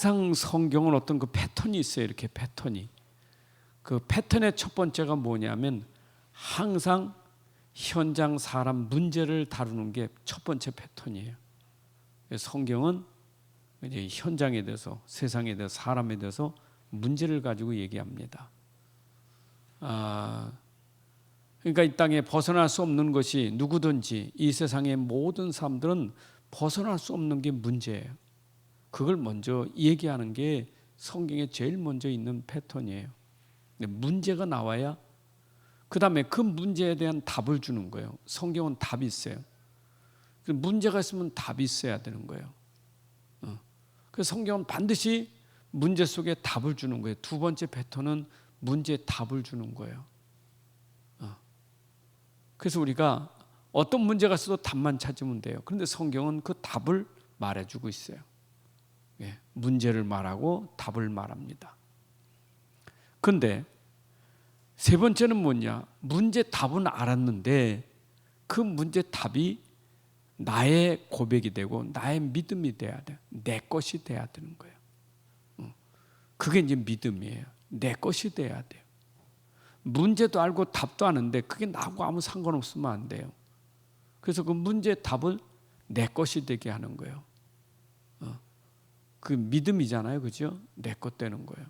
항상 성경은 어떤 그 패턴이 있어요. 이렇게 패턴이. 그 패턴의 첫 번째가 뭐냐면 항상 현장 사람 문제를 다루는 게 첫 번째 패턴이에요. 성경은 이제 현장에 대해서, 세상에 대해서, 사람에 대해서 문제를 가지고 얘기합니다. 그러니까 이 땅에 벗어날 수 없는 것이 누구든지 이 세상의 모든 사람들은 벗어날 수 없는 게 문제예요. 그걸 먼저 얘기하는 게 성경에 제일 먼저 있는 패턴이에요. 문제가 나와야 그 다음에 그 문제에 대한 답을 주는 거예요. 성경은 답이 있어요. 문제가 있으면 답이 있어야 되는 거예요. 그래서 성경은 반드시 문제 속에 답을 주는 거예요. 두 번째 패턴은 문제에 답을 주는 거예요. 그래서 우리가 어떤 문제가 있어도 답만 찾으면 돼요. 그런데 성경은 그 답을 말해주고 있어요. 문제를 말하고 답을 말합니다. 그런데 세 번째는 뭐냐? 문제 답은 알았는데 그 문제 답이 나의 고백이 되고 나의 믿음이 돼야 돼. 내 것이 돼야 되는 거예요. 그게 이제 믿음이에요. 내 것이 돼야 돼요. 문제도 알고 답도 아는데 그게 나하고 아무 상관없으면 안 돼요. 그래서 그 문제의 답을 내 것이 되게 하는 거예요. 그 믿음이잖아요. 그죠? 내 것 되는 거예요.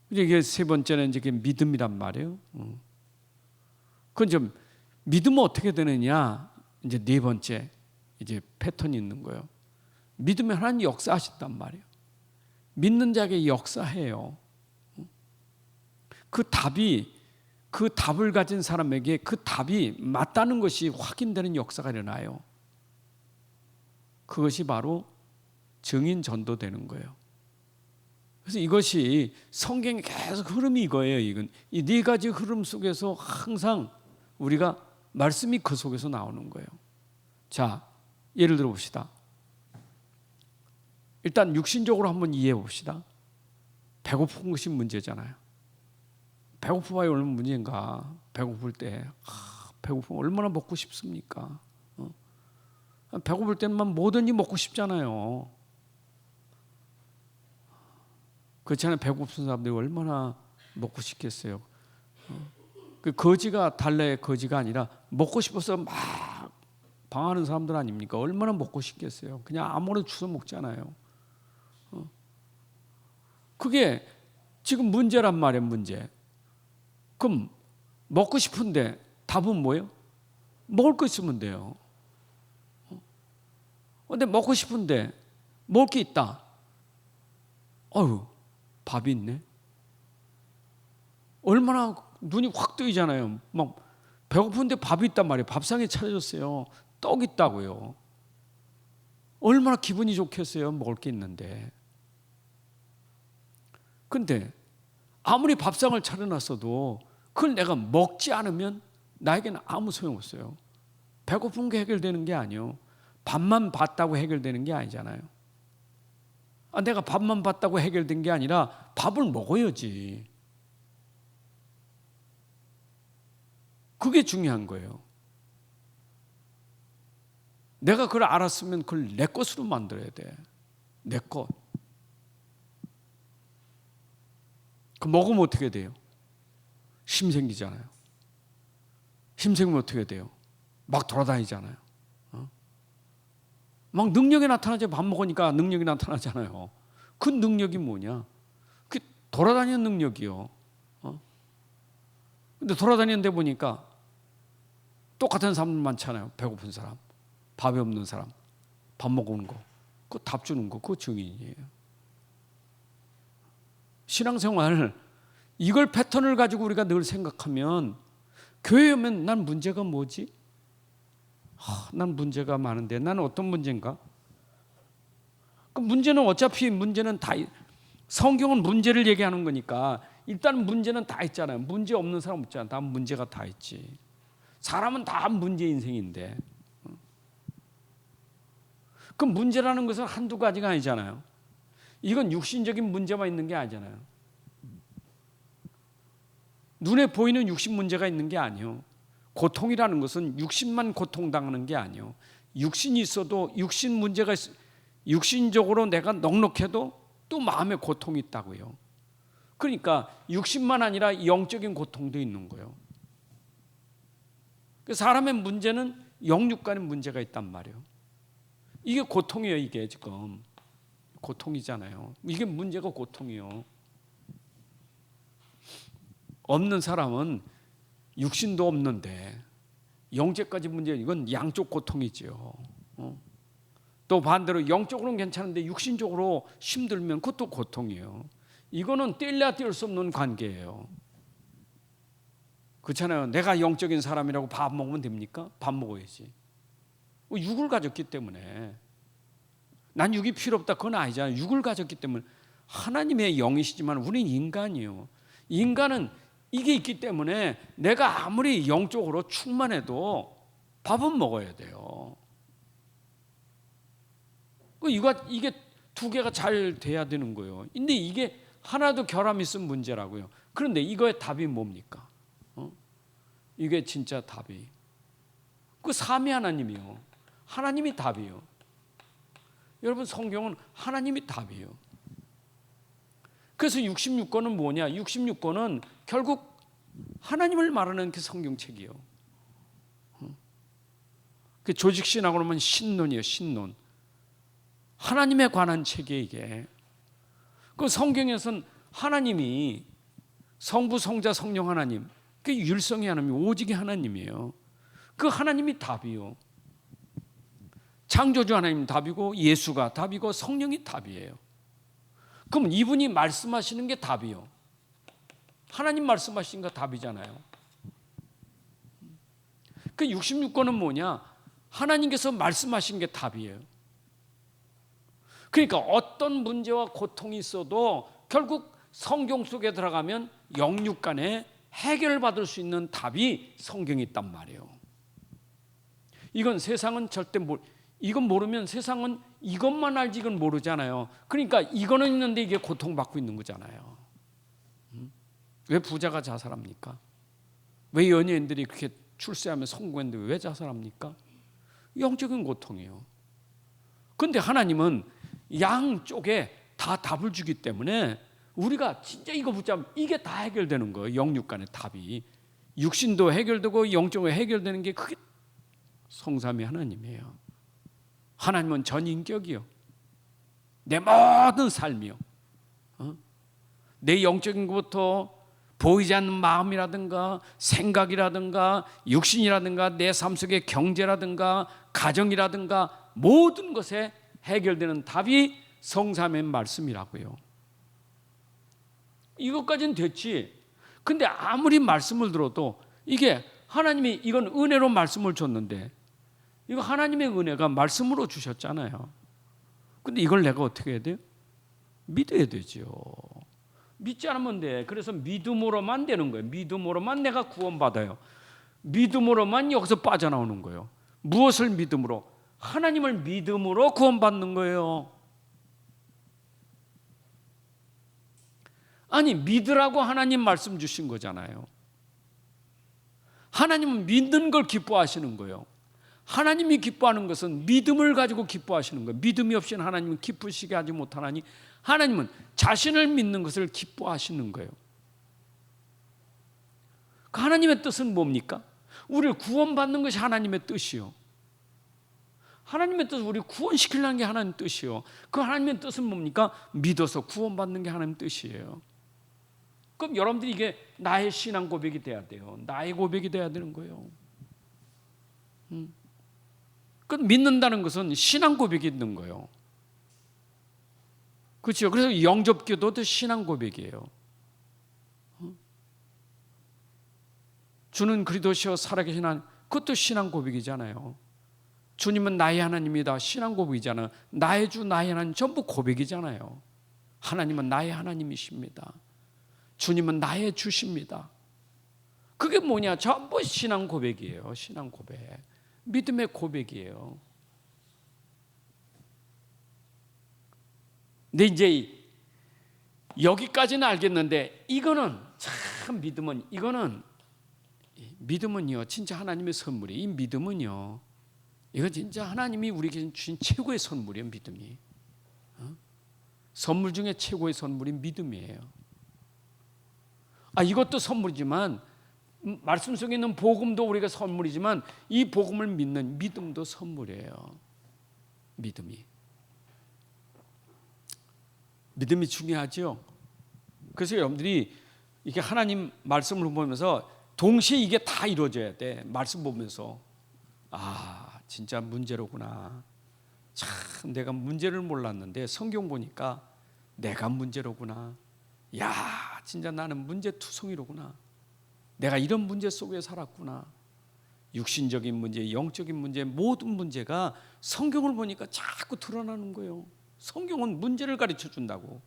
이게 세 번째는 이제 믿음이란 말이에요. 그건 좀 믿음은 어떻게 되느냐? 이제 네 번째 이제 패턴이 있는 거예요. 믿으면 하나님 역사하신단 말이에요. 믿는 자에게 역사해요. 그 답을 가진 사람에게 그 답이 맞다는 것이 확인되는 역사가 일어나요. 그것이 바로 증인 전도되는 거예요. 그래서 이것이 성경의 계속 흐름이 이거예요. 이건 이 네 가지 흐름 속에서 항상 우리가 말씀이 그 속에서 나오는 거예요. 자, 예를 들어 봅시다. 일단 육신적으로 한번 이해해 봅시다. 배고픈 것이 문제잖아요. 배고프봐야 얼마나 문제인가. 배고플 때 배고프면 얼마나 먹고 싶습니까? 배고플 때만 뭐든지 먹고 싶잖아요. 그렇잖아요. 배고픈 사람들이 얼마나 먹고 싶겠어요. 그 거지가 달래의 거지가 아니라 먹고 싶어서 막 방하는 사람들 아닙니까? 얼마나 먹고 싶겠어요. 그냥 아무거나 주워 먹잖아요. 그게 지금 문제란 말이에요. 문제. 그럼 먹고 싶은데 답은 뭐예요? 먹을 거 있으면 돼요. 근데 먹고 싶은데 먹을 게 있다. 밥이 있네. 얼마나 눈이 확 뜨이잖아요. 막 배고픈데 밥이 있단 말이에요. 밥상에 차려졌어요. 떡 있다고요. 얼마나 기분이 좋겠어요. 먹을 게 있는데. 근데 아무리 밥상을 차려놨어도 그걸 내가 먹지 않으면 나에게는 아무 소용없어요. 배고픈 게 해결되는 게 아니에요. 밥만 봤다고 해결되는 게 아니잖아요. 내가 밥만 봤다고 해결된 게 아니라 밥을 먹어야지. 그게 중요한 거예요. 내가 그걸 알았으면 그걸 내 것으로 만들어야 돼. 내 것. 그 먹으면 어떻게 돼요? 힘 생기잖아요. 힘 생기면 어떻게 돼요? 막 돌아다니잖아요. 막 능력이 나타나죠. 밥 먹으니까 능력이 나타나잖아요. 그 능력이 뭐냐? 그 돌아다니는 능력이요. 근데 돌아다니는데 보니까 똑같은 사람들 많잖아요. 배고픈 사람, 밥이 없는 사람, 밥 먹는 거, 그 답 주는 거, 그거 증인이에요. 신앙생활 이걸 패턴을 가지고 우리가 늘 생각하면 교회에 오면 난 문제가 뭐지? 난 문제가 많은데 나는 어떤 문제인가? 그 문제는 어차피 문제는 다 성경은 문제를 얘기하는 거니까 일단 문제는 다 있잖아요. 문제 없는 사람 없잖아. 다 문제가 다 있지. 사람은 다 문제 인생인데. 그 문제라는 것은 한두 가지가 아니잖아요. 이건 육신적인 문제만 있는 게 아니잖아요. 눈에 보이는 육신 문제가 있는 게 아니에요. 고통이라는 것은 육신만 고통당하는 게 아니에요. 육신이 있어도 육신 문제가 육신적으로 내가 넉넉해도 또 마음에 고통이 있다고요. 그러니까 육신만 아니라 영적인 고통도 있는 거예요. 사람의 문제는 영육 간의 문제가 있단 말이에요. 이게 고통이에요. 이게 지금 고통이잖아요. 이게 문제가 고통이요. 없는 사람은 육신도 없는데 영적까지 문제, 이건 양쪽 고통이지요. 또 반대로 영적으로는 괜찮은데 육신적으로 힘들면 그것도 고통이에요. 이거는 뗄래야 뗄 수 없는 관계예요. 그렇잖아요. 내가 영적인 사람이라고 밥 먹으면 됩니까? 밥 먹어야지. 육을 가졌기 때문에. 난 육이 필요 없다, 그건 아니잖아요. 육을 가졌기 때문에. 하나님의 영이시지만 우리는 인간이에요. 인간은 이게 있기 때문에 내가 아무리 영적으로 충만해도 밥은 먹어야 돼요. 이게 두 개가 잘 돼야 되는 거예요. 근데 이게 하나도 결함이 있으면 문제라고요. 그런데 이거의 답이 뭡니까? 이게 진짜 답이. 그 삼위 하나님이요. 하나님이 답이요. 여러분, 성경은 하나님이 답이에요. 그래서 66권은 뭐냐? 66권은 결국 하나님을 말하는 그 성경책이에요. 그 조직신학으로 하면 신론이에요. 신론. 하나님에 관한 책이에요. 이게. 그 성경에서는 하나님이 성부, 성자, 성령 하나님, 그 율성의 하나님, 오직의 하나님이에요. 그 하나님이 답이요. 창조주 하나님 답이고, 예수가 답이고, 성령이 답이에요. 그럼 이분이 말씀하시는 게 답이요. 하나님 말씀하시는 거 답이잖아요. 그 66권은 뭐냐? 하나님께서 말씀하신 게 답이에요. 그러니까 어떤 문제와 고통이 있어도 결국 성경 속에 들어가면 영육 간에 해결받을 수 있는 답이 성경에 있단 말이에요. 이건 세상은 절대 이건 모르면 세상은 이것만 알지 이건 모르잖아요. 그러니까 이거는 있는데 이게 고통받고 있는 거잖아요. 왜 부자가 자살합니까? 왜 연예인들이 그렇게 출세하면 성공했는데 왜 자살합니까? 영적인 고통이에요. 그런데 하나님은 양쪽에 다 답을 주기 때문에 우리가 진짜 이거 붙잡으면 이게 다 해결되는 거예요. 영육 간의 답이. 육신도 해결되고 영적으로 해결되는 게 그게 성삼위 하나님이에요. 하나님은 전인격이요. 내 모든 삶이요. 내 영적인 것부터 보이지 않는 마음이라든가 생각이라든가 육신이라든가 내 삶 속의 경제라든가 가정이라든가 모든 것에 해결되는 답이 성삼위의 말씀이라고요. 이것까지는 됐지. 근데 아무리 말씀을 들어도 이게 하나님이 이건 은혜로 말씀을 줬는데 이거 하나님의 은혜가 말씀으로 주셨잖아요. 근데 이걸 내가 어떻게 해야 돼요? 믿어야 되죠. 믿지 않으면 돼. 그래서 믿음으로만 되는 거예요. 믿음으로만 내가 구원받아요. 믿음으로만 여기서 빠져나오는 거예요. 무엇을 믿음으로? 하나님을 믿음으로 구원받는 거예요. 아니, 믿으라고 하나님 말씀 주신 거잖아요. 하나님은 믿는 걸 기뻐하시는 거예요. 하나님이 기뻐하는 것은 믿음을 가지고 기뻐하시는 거예요. 믿음이 없이는 하나님은 기쁘시게 하지 못하나니 하나님은 자신을 믿는 것을 기뻐하시는 거예요. 그 하나님의 뜻은 뭡니까? 우리를 구원받는 것이 하나님의 뜻이요. 하나님의 뜻은 우리를 구원시키려는 게 하나님의 뜻이요. 그 하나님의 뜻은 뭡니까? 믿어서 구원받는 게 하나님의 뜻이에요. 그럼 여러분들이 이게 나의 신앙 고백이 돼야 돼요. 나의 고백이 돼야 되는 거예요. 그 믿는다는 것은 신앙 고백이 있는 거예요. 그렇죠. 그래서 영접기도도 신앙 고백이에요. 주는 그리스도시요 살아계신 하나님, 그것도 신앙 고백이잖아요. 주님은 나의 하나님이다. 신앙 고백이잖아요. 나의 주 나의 하나님 전부 고백이잖아요. 하나님은 나의 하나님이십니다. 주님은 나의 주십니다. 그게 뭐냐? 전부 신앙 고백이에요. 신앙 고백. 믿음의 고백이에요. 근데 이제 여기까지는 알겠는데 이거는 참 믿음은요 진짜 하나님의 선물이에요. 이 믿음은요 이거 진짜 하나님이 우리에게 주신 최고의 선물이에요. 믿음이. 선물 중에 최고의 선물이 믿음이에요. 이것도 선물이지만 말씀 속에 있는 복음도 우리가 선물이지만 이 복음을 믿는 믿음도 선물이에요. 믿음이 중요하죠. 그래서 여러분들이 이게 하나님 말씀을 보면서 동시에 이게 다 이루어져야 돼. 말씀 보면서 진짜 문제로구나. 참 내가 문제를 몰랐는데 성경 보니까 내가 문제로구나. 야 진짜 나는 문제투성이로구나. 내가 이런 문제 속에 살았구나. 육신적인 문제, 영적인 문제, 모든 문제가 성경을 보니까 자꾸 드러나는 거예요. 성경은 문제를 가르쳐 준다고.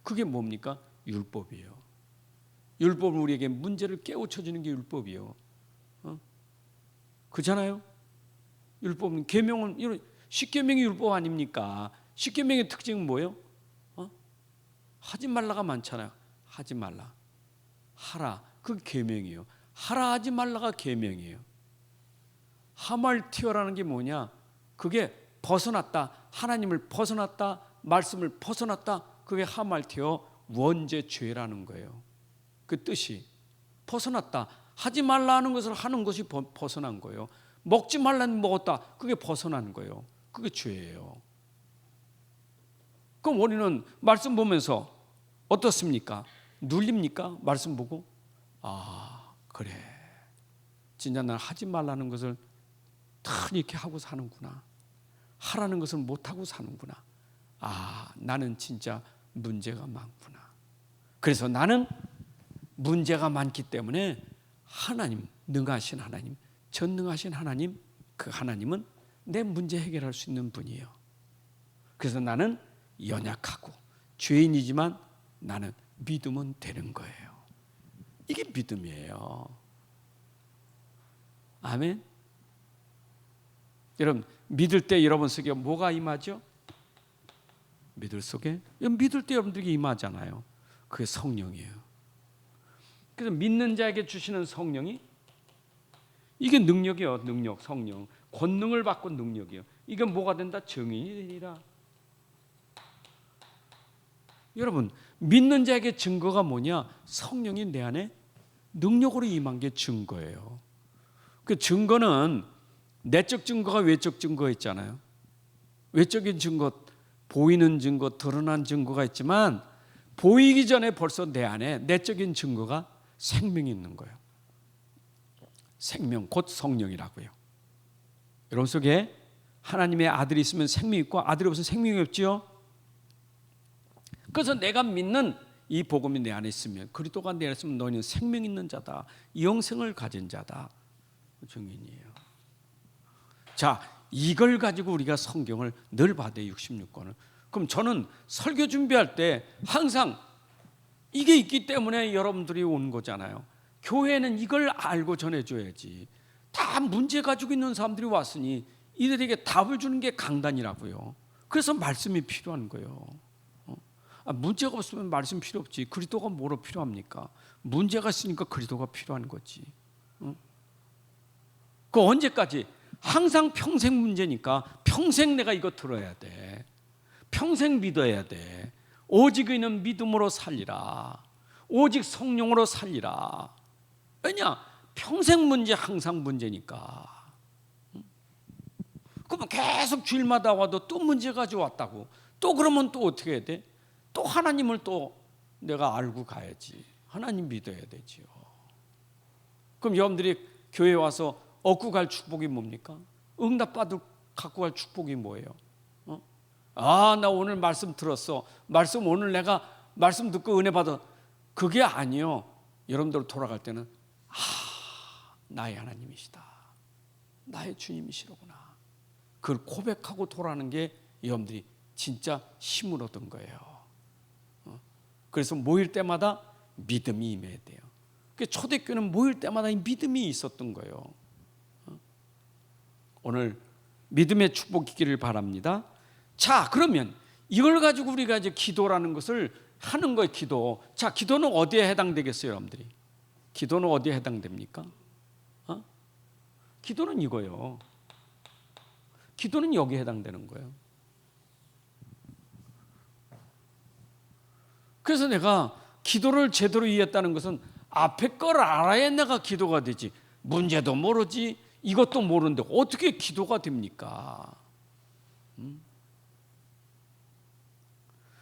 그게 뭡니까? 율법이에요. 율법은 우리에게 문제를 깨우쳐 주는 게 율법이에요. 그렇잖아요? 율법은 계명은 십계명이 율법 아닙니까? 십계명의 특징은 뭐예요? 하지 말라가 많잖아요. 하지 말라. 하라. 그게 계명이에요. 하라 하지 말라가 계명이에요. 하말티어라는 게 뭐냐? 그게 벗어났다. 하나님을 벗어났다. 말씀을 벗어났다. 그게 하말티어 원죄죄라는 거예요. 그 뜻이 벗어났다. 하지 말라 하는 것을 하는 것이 벗어난 거예요. 먹지 말라는 먹었다. 그게 벗어난 거예요. 그게 죄예요. 그럼 우리는 말씀 보면서 어떻습니까? 눌립니까? 말씀 보고 그래 진짜 난 하지 말라는 것을 다 이렇게 하고 사는구나. 하라는 것을 못하고 사는구나. 나는 진짜 문제가 많구나. 그래서 나는 문제가 많기 때문에 하나님, 능하신 하나님, 전능하신 하나님, 그 하나님은 내 문제 해결할 수 있는 분이에요. 그래서 나는 연약하고 죄인이지만 나는 믿으면 되는 거예요. 이게 믿음이에요. 아멘. 여러분 믿을 때 여러분 속에 뭐가 임하죠? 믿을 때 여러분들에게 임하잖아요. 그게 성령이에요. 그래서 믿는 자에게 주시는 성령이 이게 능력이에요. 능력, 성령. 권능을 받고 능력이에요. 이게 뭐가 된다? 증인이 되리라. 여러분 믿는 자에게 증거가 뭐냐? 성령이 내 안에 능력으로 임한 게 증거예요. 그 증거는 내적 증거가 외적 증거가 있잖아요. 외적인 증거, 보이는 증거, 드러난 증거가 있지만 보이기 전에 벌써 내 안에 내적인 증거가 생명이 있는 거예요. 생명 곧 성령이라고요. 여러분 속에 하나님의 아들이 있으면 생명이 있고 아들이 없으면 생명이 없지요. 그래서 내가 믿는 이 복음이 내 안에 있으면 그리스도가 내 안에 있으면 너희는 생명 있는 자다. 영생을 가진 자다. 증인이에요. 자, 이걸 가지고 우리가 성경을 늘 받아요. 66권을. 그럼 저는 설교 준비할 때 항상 이게 있기 때문에 여러분들이 온 거잖아요. 교회는 이걸 알고 전해줘야지. 다 문제 가지고 있는 사람들이 왔으니 이들에게 답을 주는 게 강단이라고요. 그래서 말씀이 필요한 거예요. 문제가 없으면 말씀 필요 없지. 그리스도가 뭐로 필요합니까? 문제가 있으니까 그리스도가 필요한 거지. 그 언제까지? 항상 평생 문제니까 평생 내가 이거 들어야 돼. 평생 믿어야 돼. 오직 의는 믿음으로 살리라. 오직 성령으로 살리라. 왜냐? 평생 문제, 항상 문제니까. 그러면 계속 주일마다 와도 또 문제 가지고 왔다고. 또 그러면 또 어떻게 해야 돼? 또 하나님을 또 내가 알고 가야지. 하나님 믿어야 되지요. 그럼 여러분들이 교회 와서 얻고 갈 축복이 뭡니까? 응답받을 갖고 갈 축복이 뭐예요? 나 오늘 말씀 들었어. 오늘 내가 말씀 듣고 은혜 받아. 그게 아니요. 여러분들 돌아갈 때는 나의 하나님이시다. 나의 주님이시로구나. 그걸 고백하고 돌아가는 게 여러분들이 진짜 힘을 얻은 거예요. 그래서 모일 때마다 믿음이 임해야 돼요. 초대교회는 모일 때마다 이 믿음이 있었던 거예요. 오늘 믿음의 축복 있기를 바랍니다. 자, 그러면 이걸 가지고 우리가 이제 기도라는 것을 하는 거예요. 기도. 자, 기도는 어디에 해당되겠어요, 여러분들이? 기도는 어디에 해당됩니까? 기도는 이거예요. 기도는 여기에 해당되는 거예요. 그래서 내가 기도를 제대로 이해했다는 것은 앞에 걸 알아야 내가 기도가 되지. 문제도 모르지 이것도 모르는데 어떻게 기도가 됩니까?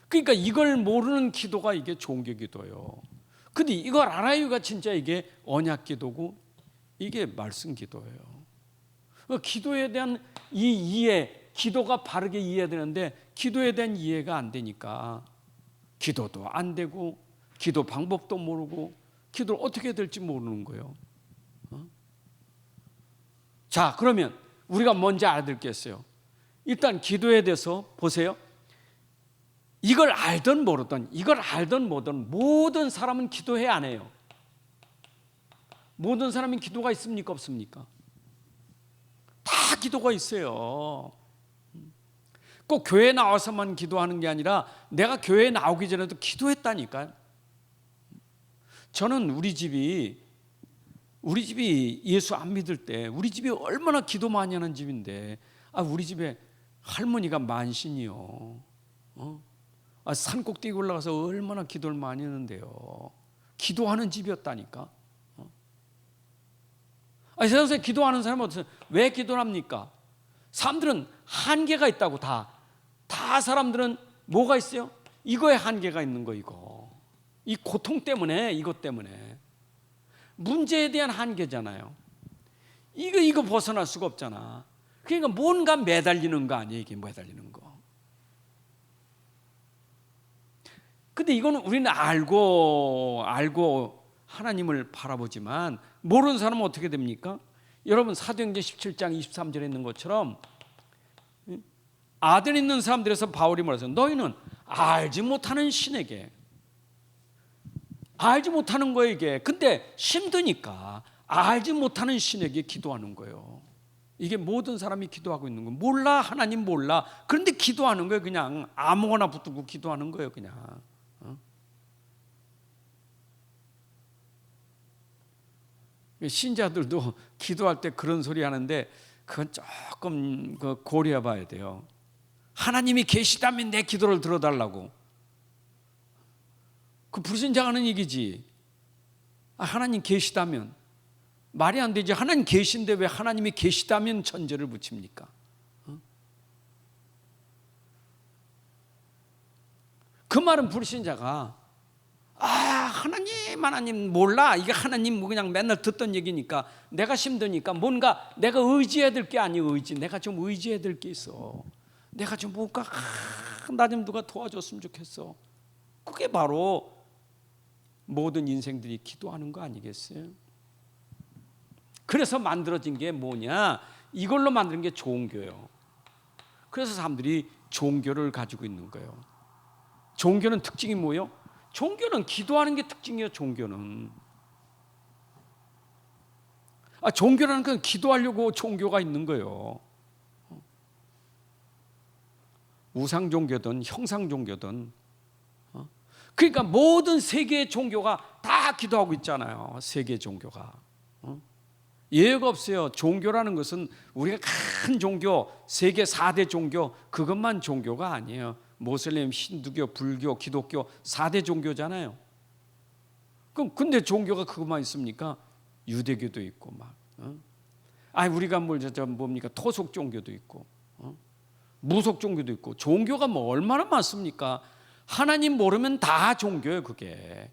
그러니까 이걸 모르는 기도가 이게 종교 기도예요. 근데 이걸 알아야가 진짜 이게 언약 기도고 이게 말씀 기도예요. 기도에 대한 이 이해, 기도가 바르게 이해되는데 기도에 대한 이해가 안 되니까 기도도 안 되고 기도 방법도 모르고 기도를 어떻게 될지 모르는 거예요. 자, 그러면 우리가 먼저 알아들 게 있어요. 일단 기도에 대해서 보세요. 이걸 알든 모르든 이걸 알든 모르든 모든 사람은 기도해 안 해요? 모든 사람은 기도가 있습니까 없습니까? 다 기도가 있어요. 꼭 교회 나와서만 기도하는 게 아니라 내가 교회에 나오기 전에도 기도했다니까요. 저는 우리 집이 예수 안 믿을 때 우리 집이 얼마나 기도 많이 하는 집인데 우리 집에 할머니가 만신이요. 산 꼭대기 올라가서 얼마나 기도를 많이 했는데요. 기도하는 집이었다니까. 세상에 기도하는 사람은 어떠세요? 왜 기도를 합니까? 사람들은 한계가 있다고 다 사람들은 뭐가 있어요? 이거에 한계가 있는 거 이거. 이 고통 때문에 이것 때문에 문제에 대한 한계잖아요. 이거 벗어날 수가 없잖아. 그러니까 뭔가 매달리는 거 아니에요? 이게 매달리는 거. 근데 이거는 우리는 알고 하나님을 바라보지만 모르는 사람은 어떻게 됩니까? 여러분 사도행전 17장 23절에 있는 것처럼 아들 있는 사람들에서 바울이 말해서 너희는 알지 못하는 신에게 알지 못하는 거에게 근데 힘드니까 알지 못하는 신에게 기도하는 거예요. 이게 모든 사람이 기도하고 있는 거예요. 몰라 하나님 몰라. 그런데 기도하는 거예요. 그냥 아무거나 붙들고 기도하는 거예요. 그냥. 신자들도 기도할 때 그런 소리 하는데 그건 조금 고려해 봐야 돼요. 하나님이 계시다면 내 기도를 들어달라고. 그 불신자가 하는 얘기지. 하나님 계시다면 말이 안 되지. 하나님 계신데 왜 하나님이 계시다면 천재를 붙입니까? 그 말은 불신자가 하나님 몰라. 이게 하나님 그냥 맨날 듣던 얘기니까 내가 힘드니까 뭔가 내가 의지해야 될 게 아니에요. 내가 좀 의지해야 될 게 있어. 내가 좀 뭔가 나 좀 누가 도와줬으면 좋겠어. 그게 바로 모든 인생들이 기도하는 거 아니겠어요? 그래서 만들어진 게 뭐냐? 이걸로 만든 게 종교예요. 그래서 사람들이 종교를 가지고 있는 거예요. 종교는 특징이 뭐예요? 종교는 기도하는 게 특징이에요. 종교는 종교라는 건 기도하려고 종교가 있는 거예요. 우상 종교든 형상 종교든 그러니까 모든 세계의 종교가 다 기도하고 있잖아요. 세계 종교가 예외가 없어요. 종교라는 것은 우리가 큰 종교 세계 4대 종교 그것만 종교가 아니에요. 모슬림, 힌두교, 불교, 기독교 4대 종교잖아요. 그럼 근데 종교가 그것만 있습니까? 유대교도 있고 막. 우리가 뭡니까? 토속 종교도 있고, 무속 종교도 있고. 종교가 뭐 얼마나 많습니까? 하나님 모르면 다 종교예요. 그게.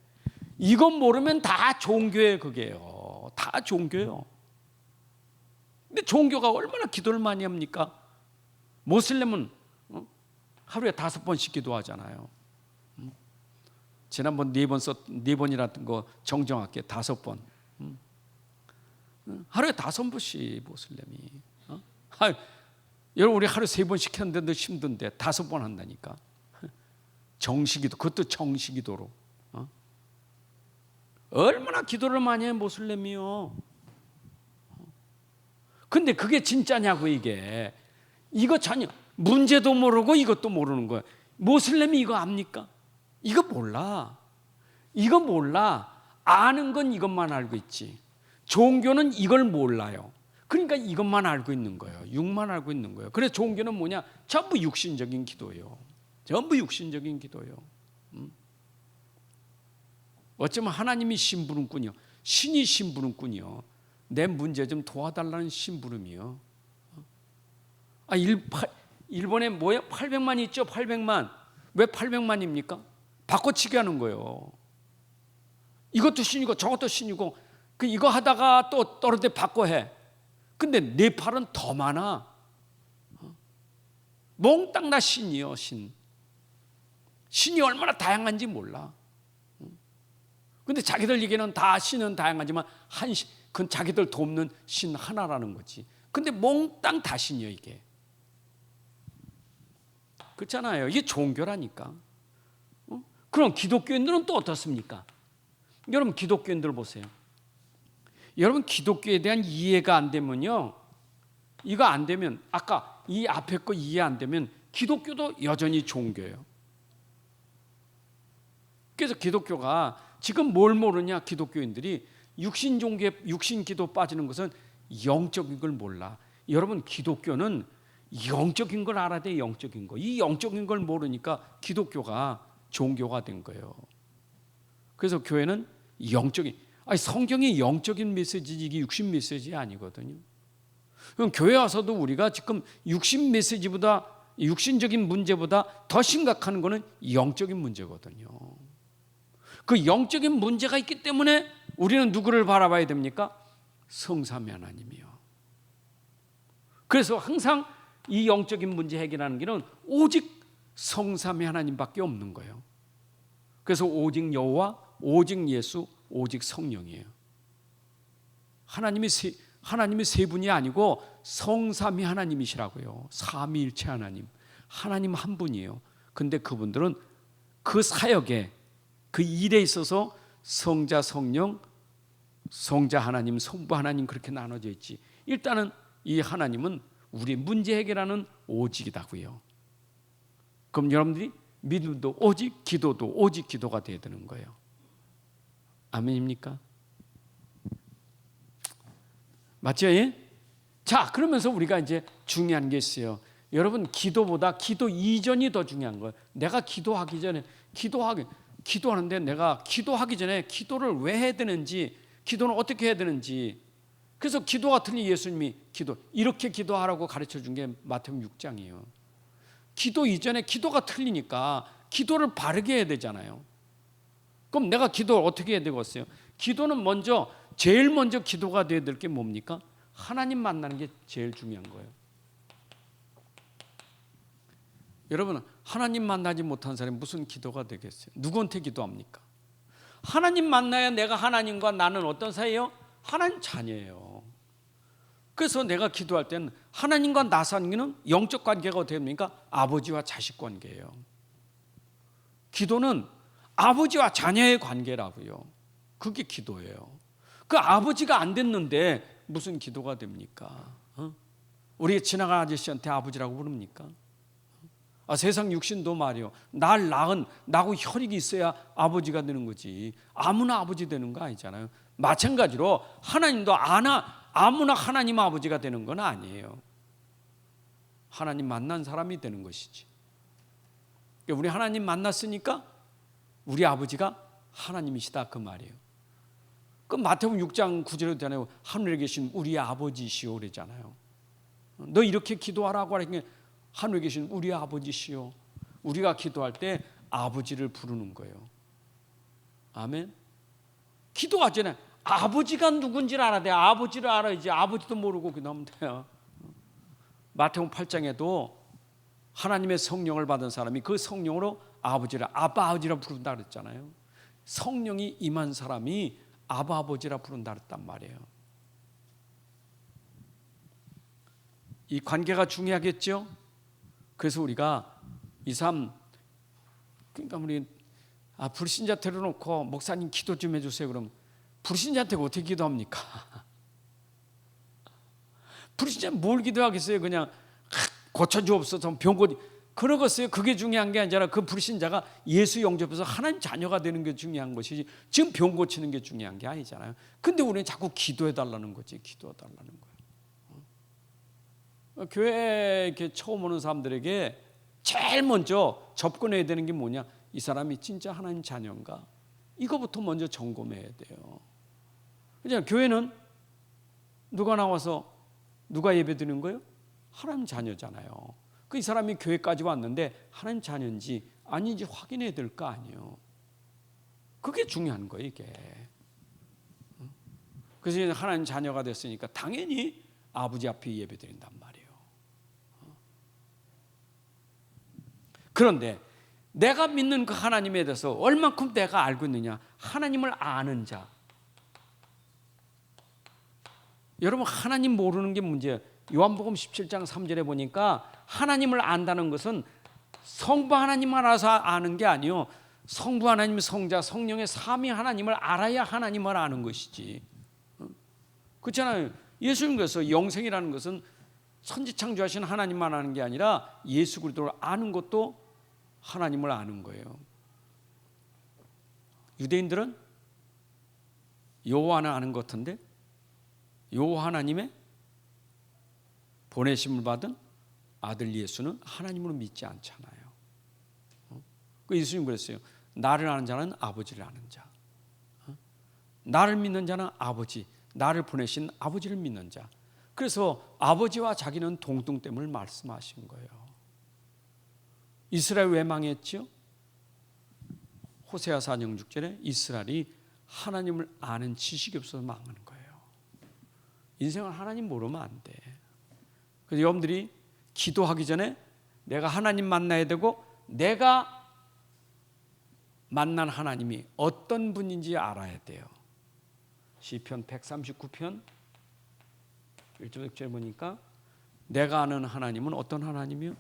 이것 모르면 다 종교예요. 그게요. 다 종교예요. 근데 종교가 얼마나 기도를 많이 합니까? 모슬렘은 하루에 5번씩 기도하잖아요. 지난번 4번이라는 거 정정할게. 5번. 하루에 5번씩 모슬렘이. 여러분 우리 하루 3번씩 했는데도 힘든데 5번 한다니까. 정시기도 그것도 정시기도로. 얼마나 기도를 많이 해 모슬렘이요. 근데 그게 진짜냐고 이게. 이거 전혀 문제도 모르고 이것도 모르는 거야. 모슬렘이 이거 압니까? 이거 몰라. 이거 몰라. 아는 건 이것만 알고 있지. 종교는 이걸 몰라요. 그러니까 이것만 알고 있는 거예요. 육만 알고 있는 거예요. 그래서 종교는 뭐냐? 전부 육신적인 기도예요. 전부 육신적인 기도예요. 어쩌면 하나님이 심부름꾼이요, 신이 심부름꾼이요, 내 문제 좀 도와달라는 심부름이요. 일본에 뭐야? 800만 있죠? 800만. 왜 800만입니까? 바꿔치기 하는 거예요. 이것도 신이고 저것도 신이고, 이거 하다가 또 떨어져 바꿔 해. 근데 네팔은 더 많아. 몽땅 다 신이요, 신. 신이 얼마나 다양한지 몰라. 근데 자기들에게는 다 신은 다양하지만 그건 자기들 돕는 신 하나라는 거지. 근데 몽땅 다 신이요, 이게. 그렇잖아요. 이게 종교라니까. 그럼 기독교인들은 또 어떻습니까? 여러분, 기독교인들 보세요. 여러분, 기독교에 대한 이해가 안 되면요, 이거 안 되면, 아까 이 앞에 거 이해 안 되면 기독교도 여전히 종교예요. 그래서 기독교가 지금 뭘 모르냐, 기독교인들이 육신 종교에, 육신 기도 빠지는 것은 영적인 걸 몰라. 여러분, 기독교는 영적인 걸 알아야 돼. 영적인 거. 이 영적인 걸 모르니까 기독교가 종교가 된 거예요. 그래서 교회는 영적인, 성경이 영적인 메시지지 이게 육신 메시지 아니거든요. 그럼 교회 와서도 우리가 지금 육신 메시지보다, 육신적인 문제보다 더 심각한 거는 영적인 문제거든요. 그 영적인 문제가 있기 때문에 우리는 누구를 바라봐야 됩니까? 성삼위 하나님이요. 그래서 항상 이 영적인 문제 해결하는 길은 오직 성삼위 하나님밖에 없는 거예요. 그래서 오직 여호와, 오직 예수, 오직 성령이에요. 하나님이 세 분이 아니고 성삼위 하나님이시라고요. 삼위일체 하나님, 하나님 한 분이에요. 근데 그분들은 그 사역에, 그 일에 있어서 성자, 성령, 성자 하나님, 성부 하나님 그렇게 나눠져 있지. 일단은 이 하나님은 우리 문제 해결하는 오직이다고요. 그럼 여러분들이 믿음도 오직, 기도도 오직 기도가 되어야 되는 거예요. 아멘입니까? 맞죠? 예? 자, 그러면서 우리가 이제 중요한 게 있어요. 여러분, 기도보다 기도 이전이 더 중요한 거예요. 내가 기도하기 전에, 기도하는데 내가 기도하기 전에 기도를 왜 해야 되는지, 기도는 어떻게 해야 되는지. 그래서 기도가 틀린 예수님이 이렇게 기도하라고 가르쳐 준 게 마태복음 6장이에요. 기도 이전에 기도가 틀리니까 기도를 바르게 해야 되잖아요. 그럼 내가 기도를 어떻게 해야 되겠어요? 기도는 제일 먼저 기도가 되어야 될 게 뭡니까? 하나님 만나는 게 제일 중요한 거예요. 여러분, 하나님 만나지 못한 사람이 무슨 기도가 되겠어요? 누구한테 기도합니까? 하나님 만나야 내가 하나님과 나는 어떤 사이예요? 하나님 자녀예요. 그래서 내가 기도할 때는 하나님과 나 사이는 영적 관계가 어떻게 됩니까? 아버지와 자식 관계예요. 기도는 아버지와 자녀의 관계라고요. 그게 기도예요. 그 아버지가 안 됐는데 무슨 기도가 됩니까? 우리 지나간 아저씨한테 아버지라고 부릅니까? 세상 육신도 말이요, 날 낳은 나하고 혈육이 있어야 아버지가 되는 거지, 아무나 아버지 되는 거 아니잖아요. 마찬가지로 하나님도 아무나 하나님 아버지가 되는 건 아니에요. 하나님 만난 사람이 되는 것이지. 우리 하나님 만났으니까 우리 아버지가 하나님이시다 그 말이에요. 그 마태복음 6장 9절에 되잖아요. 하늘에 계신 우리 아버지시오 그러잖아요. 너 이렇게 기도하라고 하니까 하늘에 계신 우리 아버지시오. 우리가 기도할 때 아버지를 부르는 거예요. 아멘. 기도하기 전에 아버지가 누군지를 알아야 돼요. 아버지를 알아야지. 아버지도 모르고 기도하면 돼요. 마태복음 8장에도 하나님의 성령을 받은 사람이 그 성령으로 아버지라 아버지라 부른다 그랬잖아요. 성령이 임한 사람이 아버지라 부른다 그랬단 말이에요. 이 관계가 중요하겠죠. 그래서 우리가 그러니까 우리 불신자 데려놓고 목사님 기도 좀 해주세요. 그럼 불신자한테 어떻게 기도합니까? 불신자 뭘 기도하겠어요? 그냥 고쳐주옵소서 병 고치 그러겠어요? 그게 중요한 게 아니라 그 불신자가 예수 영접해서 하나님 자녀가 되는 게 중요한 것이지 지금 병 고치는 게 중요한 게 아니잖아요. 근데 우리는 자꾸 기도해달라는 거지. 기도해달라는 거예요. 교회에 이렇게 처음 오는 사람들에게 제일 먼저 접근해야 되는 게 뭐냐? 이 사람이 진짜 하나님 자녀인가? 이거부터 먼저 점검해야 돼요. 그냥 교회는 누가 나와서 누가 예배드리는 거예요? 하나님 자녀잖아요. 그 이 사람이 교회까지 왔는데 하나님 자녀인지 아닌지 확인해야 될 거 아니에요. 그게 중요한 거예요, 이게. 그래서 하나님 자녀가 됐으니까 당연히 아버지 앞에 예배드린단 말이에요. 그런데 내가 믿는 그 하나님에 대해서 얼만큼 내가 알고 있느냐? 하나님을 아는 자. 여러분, 하나님 모르는 게 문제예요. 요한복음 17장 3절에 보니까 하나님을 안다는 것은 성부 하나님 알아서 아는 게 아니요, 성부 하나님, 성자, 성령의 삼위 하나님을 알아야 하나님을 아는 것이지. 그렇잖아요. 예수님께서 영생이라는 것은 천지창조하신 하나님만 아는 게 아니라 예수 그리스도를 아는 것도 하나님을 아는 거예요. 유대인들은 여호와는 아는 것 같은데 여호와 하나님의 보내심을 받은 아들 예수는 하나님으로 믿지 않잖아요. 그 예수님 그랬어요. 나를 아는 자는 아버지를 아는 자. 나를 믿는 자는 아버지, 나를 보내신 아버지를 믿는 자. 그래서 아버지와 자기는 동등됨을 말씀하신 거예요. 이스라엘 왜 망했죠? 호세아 4장 6절에 이스라엘이 하나님을 아는 지식이 없어서 망하는 거예요. 인생을 하나님 모르면 안 돼. 그래서 여러분들이 기도하기 전에 내가 하나님 만나야 되고 내가 만난 하나님이 어떤 분인지 알아야 돼요. 시편 139편 1절에 보니까 내가 아는 하나님은 어떤 하나님이요?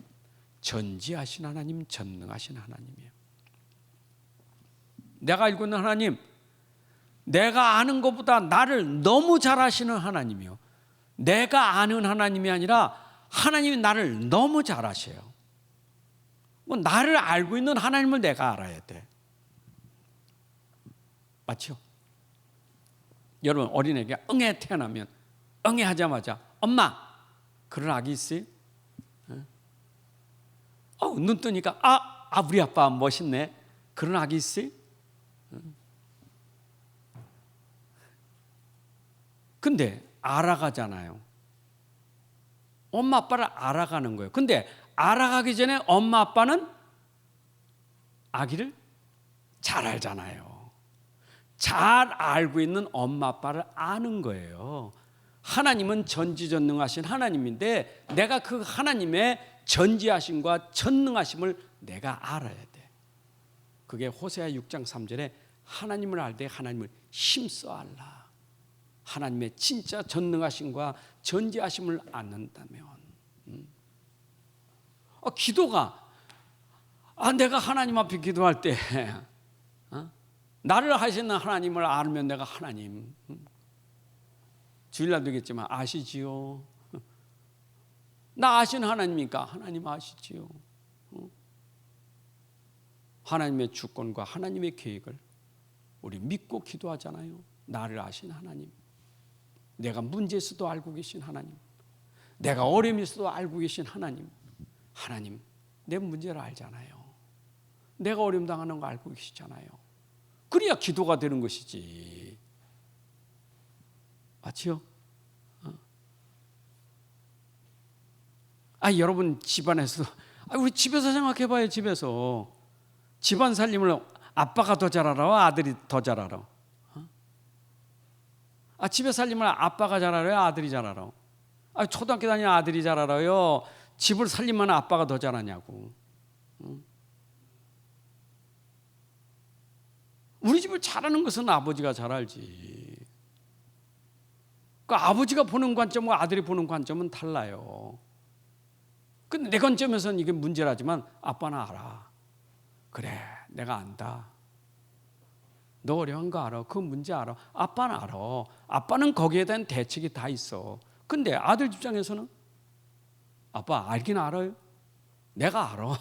전지하신 하나님, 전능하신 하나님이에요. 내가 알고 있는 하나님, 내가 아는 것보다 나를 너무 잘 아시는 하나님이요. 내가 아는 하나님이 아니라 하나님이 나를 너무 잘 아셔요. 뭐 나를 알고 있는 하나님을 내가 알아야 돼. 맞죠? 여러분, 어린애가 응애 태어나면 응애 하자마자 엄마, 그런 아기 있어요? 눈 뜨니까 우리 아빠 멋있네. 그런 아기 있어요? 근데 알아가잖아요. 엄마 아빠를 알아가는 거예요. 근데 알아가기 전에 엄마 아빠는 아기를 잘 알잖아요. 잘 알고 있는 엄마 아빠를 아는 거예요. 하나님은 전지전능하신 하나님인데 내가 그 하나님의 전지하심과 전능하심을 내가 알아야 돼. 그게 호세아 6장 3절에 하나님을 알 때 하나님을 힘써 알라. 하나님의 진짜 전능하심과 전지하심을 않는다면 기도가 내가 하나님 앞에 기도할 때 나를 하시는 하나님을 알면 내가 하나님 주일날 되겠지만 아시지요. 나 아시는 하나님이니까 하나님 아시지요. 하나님의 주권과 하나님의 계획을 우리 믿고 기도하잖아요. 나를 아신 하나님, 내가 문제 있어도 알고 계신 하나님, 내가 어려움이 있어도 알고 계신 하나님, 하나님 내 문제를 알잖아요. 내가 어려움 당하는 거 알고 계시잖아요. 그래야 기도가 되는 것이지. 맞지요? 여러분 집안에서 우리 집에서 생각해봐요. 집에서 집안 살림을 아빠가 더 잘 알아, 아들이 더 잘 알아? 집에 살림을 아빠가 잘 알아요, 아들이 잘 알아? 초등학교 다니는 아들이 잘 알아요, 집을 살림만 아빠가 더 잘하냐고. 우리 집을 잘하는 것은 아버지가 잘 알지. 그 아버지가 보는 관점과 아들이 보는 관점은 달라요. 근데 내 관점에서는 이게 문제라지만 아빠는 알아. 그래, 내가 안다. 너 어려운 거 알아. 그 문제 알아. 아빠는 알아. 아빠는 거기에 대한 대책이 다 있어. 근데 아들 입장에서는 아빠 알긴 알아요. 내가 알아.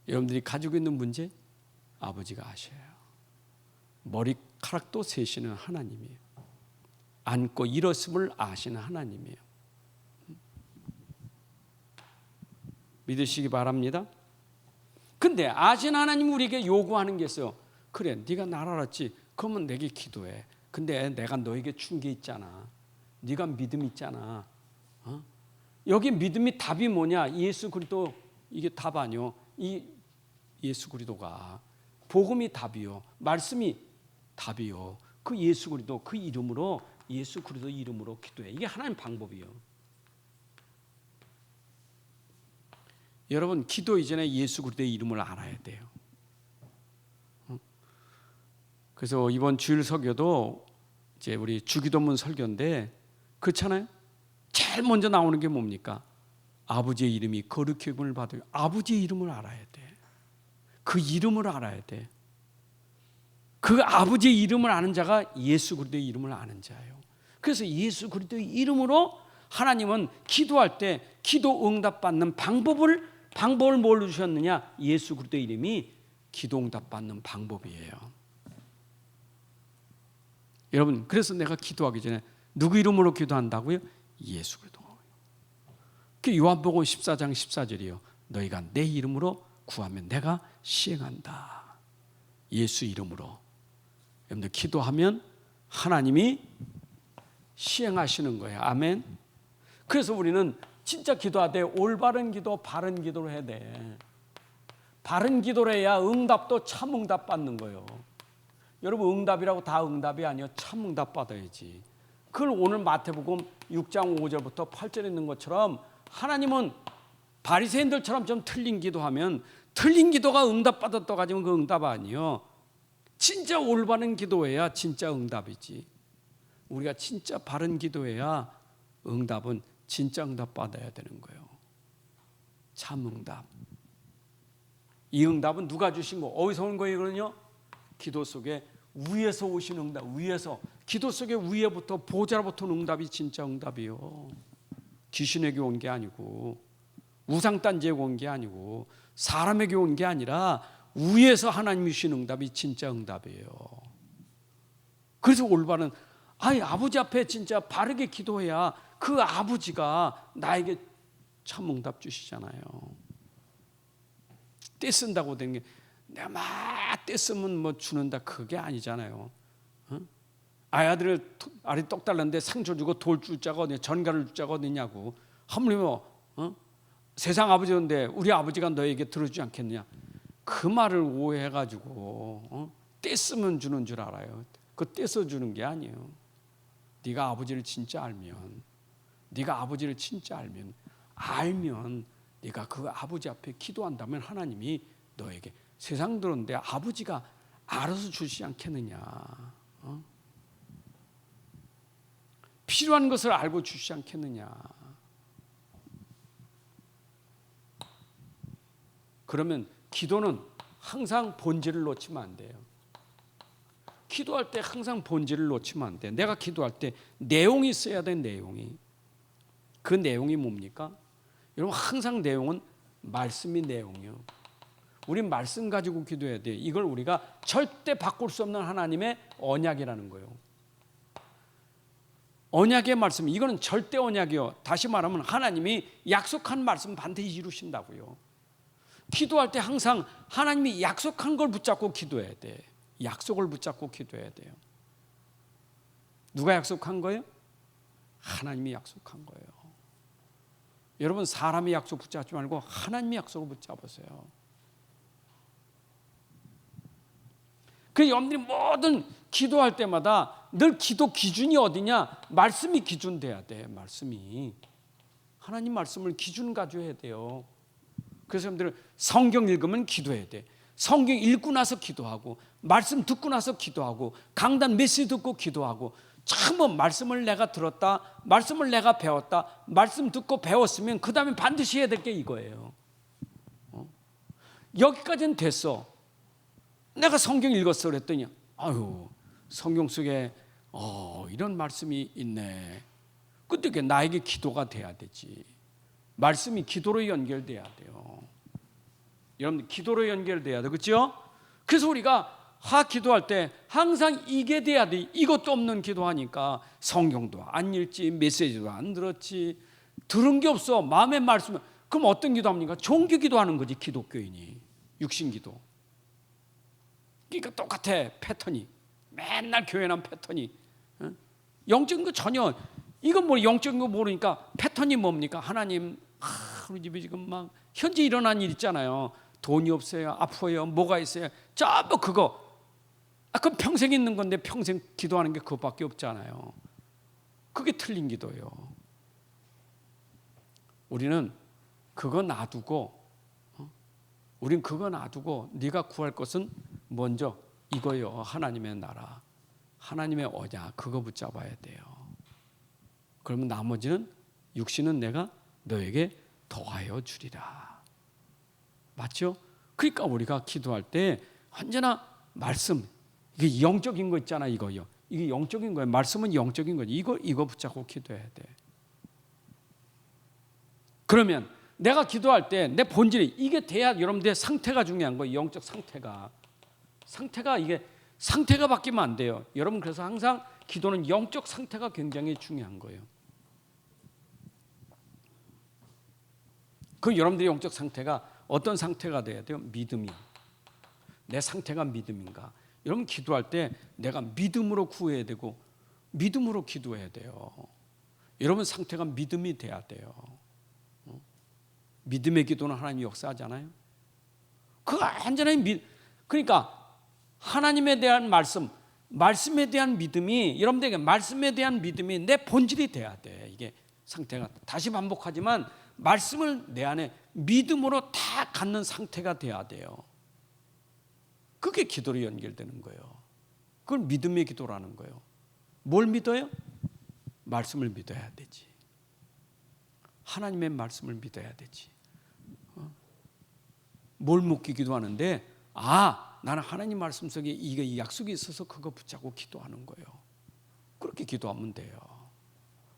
여러분들이 가지고 있는 문제 아버지가 아셔요. 머리카락도 세시는 하나님이에요. 안고 일었음을 아시는 하나님이에요. 믿으시기 바랍니다. 근데 아신 하나님 우리에게 요구하는 게 있어요. 그래, 네가 날 알았지? 그러면 내게 기도해. 근데 내가 너에게 준 게 있잖아. 네가 믿음 있잖아. 여기 믿음이 답이 뭐냐? 예수 그리스도, 이게 답 아니요. 이 예수 그리스도가 복음이 답이요. 말씀이 답이요. 그 예수 그리스도 그 이름으로, 예수 그리스도 이름으로 기도해. 이게 하나님 방법이요. 여러분, 기도 이전에 예수 그리스도의 이름을 알아야 돼요. 그래서 이번 주일 설교도 이제 우리 주기도문 설교인데, 그렇잖아요. 제일 먼저 나오는 게 뭡니까? 아버지의 이름이 거룩히 여김을 받아요. 아버지의 이름을 알아야 돼. 그 이름을 알아야 돼. 그 아버지의 이름을 아는 자가 예수 그리스도의 이름을 아는 자예요. 그래서 예수 그리스도의 이름으로 하나님은 기도할 때 기도 응답 받는 방법을 뭘 주셨느냐? 예수 그리스도의 이름이 기도 응답 받는 방법이에요. 여러분, 그래서 내가 기도하기 전에 누구 이름으로 기도한다고요? 예수 그리스도. 그 요한복음 14장 14절이요. 너희가 내 이름으로 구하면 내가 시행한다. 예수 이름으로. 여러분들 기도하면 하나님이 시행하시는 거예요. 아멘. 그래서 우리는 진짜 기도하되 올바른 기도, 바른 기도를 해야 돼. 바른 기도를 해야 응답도 참 응답 받는 거예요. 여러분, 응답이라고 다 응답이 아니요. 참 응답 받아야지. 그걸 오늘 마태복음 6장 5절부터 8절에 있는 것처럼 하나님은 바리새인들처럼 좀 틀린 기도하면, 틀린 기도가 응답 받았다고 하지만 그 응답 아니요. 진짜 올바른 기도해야 진짜 응답이지. 우리가 진짜 바른 기도해야 응답은 진짜 응답 받아야 되는 거예요. 참 응답. 이 응답은 누가 주신 거? 어디서 온 거예요? 기도 속에 위에서 오신 응답. 위에서, 기도 속에 위에부터 보좌로부터 온 응답이 진짜 응답이요. 귀신에게 온 게 아니고, 우상단지에 온 게 아니고, 사람에게 온 게 아니라 위에서 하나님이 주신 응답이 진짜 응답이에요. 그래서 올바른, 아버지 앞에 진짜 바르게 기도해야 그 아버지가 나에게 참 응답 주시잖아요. 떼쓴다고 된 게, 내가 막 떼쓰면 뭐 주는다, 그게 아니잖아요. 아들이 떡 달랐는데 상처 주고 돌 줄 자가 어디, 전갈을 줄 자가 어디냐고. 하물며 세상 아버지인데 우리 아버지가 너에게 들어주지 않겠느냐. 그 말을 오해해가지고 떼쓰면 주는 줄 알아요. 그 떼서 주는 게 아니에요. 네가 아버지를 진짜 알면, 네가 아버지를 진짜 알면 네가 그 아버지 앞에 기도한다면 하나님이 너에게, 세상 들었는데 아버지가 알아서 주시지 않겠느냐. 필요한 것을 알고 주시지 않겠느냐. 그러면 기도는 항상 본질을 놓치면 안 돼요. 기도할 때 항상 본질을 놓치면 안 돼. 내가 기도할 때 내용이 있어야 돼. 내용이. 그 내용이 뭡니까? 여러분, 항상 내용은 말씀이 내용이요. 우리 말씀 가지고 기도해야 돼. 이걸 우리가 절대 바꿀 수 없는 하나님의 언약이라는 거예요. 언약의 말씀, 이거는 절대 언약이요. 다시 말하면 하나님이 약속한 말씀 반드시 이루신다고요. 기도할 때 항상 하나님이 약속한 걸 붙잡고 기도해야 돼. 약속을 붙잡고 기도해야 돼요. 누가 약속한 거예요? 하나님이 약속한 거예요. 여러분, 사람이 약속 붙잡지 말고 하나님이 약속을 붙잡으세요. 그 여러분들이 모든 기도할 때마다 늘 기도 기준이 어디냐? 말씀이 기준 돼야 돼. 말씀이. 하나님 말씀을 기준 가져야 돼요. 그래서 여러분들 성경 읽으면 기도해야 돼. 성경 읽고 나서 기도하고, 말씀 듣고 나서 기도하고, 강단 메시지 듣고 기도하고. 참 말씀을 내가 들었다, 말씀을 내가 배웠다, 말씀 듣고 배웠으면 그 다음에 반드시 해야 될 게 이거예요. 여기까지는 됐어. 내가 성경 읽었어 그랬더니 성경 속에 이런 말씀이 있네. 그때 나에게 기도가 돼야 되지. 말씀이 기도로 연결돼야 돼요. 여러분, 기도로 연결돼야 돼. 그렇죠? 그래서 우리가 기도할 때 항상 이게 돼야 돼. 이것도 없는 기도하니까 성경도 안 읽지, 메시지도 안 들었지, 들은 게 없어. 마음의 말씀. 그럼 어떤 기도합니까? 종교 기도하는 거지, 기독교인이. 육신기도. 그러니까 똑같아 패턴이. 맨날 교회 나온 패턴이. 영적인 거 전혀. 이건 뭐 영적인 거 모르니까 패턴이 뭡니까? 하나님, 우리 집에 지금 막 현재 일어난 일 있잖아요. 돈이 없어요, 아파요, 뭐가 있어요. 전부 그거. 그건 평생 있는 건데 평생 기도하는 게 그것밖에 없잖아요. 그게 틀린 기도예요. 우리는 그거 놔두고, 우린 그거 놔두고 네가 구할 것은 먼저 이거요. 하나님의 나라, 하나님의 언약, 그거 붙잡아야 돼요. 그러면 나머지는 육신은 내가 너에게 더하여 주리라. 맞죠? 그러니까 우리가 기도할 때 언제나 말씀, 이게 영적인 거 있잖아, 이거요. 이게 영적인 거예요. 말씀은 영적인 거지. 이거 붙잡고 기도해야 돼. 그러면 내가 기도할 때 내 본질이 이게 돼야 여러분들의 상태가 중요한 거예요. 영적 상태가 이게 상태가 바뀌면 안 돼요. 여러분 그래서 항상 기도는 영적 상태가 굉장히 중요한 거예요. 그 여러분들의 영적 상태가 어떤 상태가 돼야 돼요? 믿음이요. 내 상태가 믿음인가? 여러분 기도할 때 내가 믿음으로 구해야 되고 믿음으로 기도해야 돼요. 여러분 상태가 믿음이 돼야 돼요. 믿음의 기도는 하나님이 역사하잖아요. 그거 완전히 그러니까 하나님에 대한 말씀에 대한 믿음이 여러분들에게 말씀에 대한 믿음이 내 본질이 돼야 돼. 이게 상태가 다시 반복하지만 말씀을 내 안에 믿음으로 다 갖는 상태가 돼야 돼요. 그게 기도로 연결되는 거예요. 그걸 믿음의 기도라는 거예요. 뭘 믿어요? 말씀을 믿어야 되지. 하나님의 말씀을 믿어야 되지. 뭘 묻기 기도하는데 나는 하나님 말씀 속에 이게 약속이 있어서 그거 붙잡고 기도하는 거예요. 그렇게 기도하면 돼요.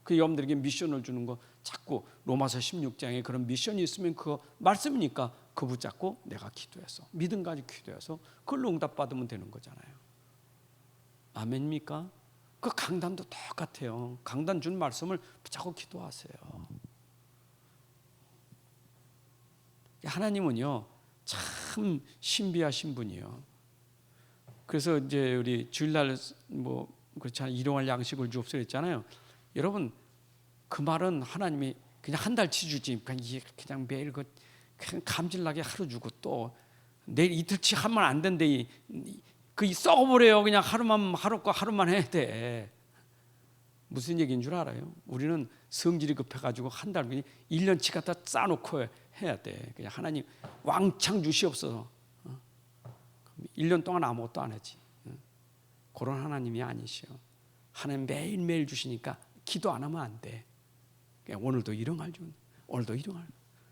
그 여러분들에게 미션을 주는 거 자꾸 로마서 16장에 그런 미션이 있으면 그거 말씀이니까 그거 붙잡고 내가 기도해서 믿음 가지고 기도해서 그걸로 응답받으면 되는 거잖아요. 아멘입니까? 그 강단도 똑같아요. 강단 준 말씀을 붙잡고 기도하세요. 하나님은요 참 신비하신 분이요. 그래서 이제 우리 주일날 뭐 그렇잖아요. 일용할 양식을 주옵소서 했잖아요. 여러분 그 말은 하나님이 그냥 한 달치 주지 그냥 매일 그냥 감질나게 하루 주고 또 내일 이틀치 하면 안 된대. 그 썩어버려요. 그냥 하루만 해야 돼. 무슨 얘기인 줄 알아요? 우리는 성질이 급해가지고 한 달 그냥 1년치 갖다 싸놓고 해야 돼. 그냥 하나님 왕창 주시옵소서. 1년 동안 아무것도 안 하지. 그런 하나님이 아니시오. 하나님 매일매일 주시니까 기도 안 하면 안 돼. 오늘도 일용할 줄, 오늘도 일용할.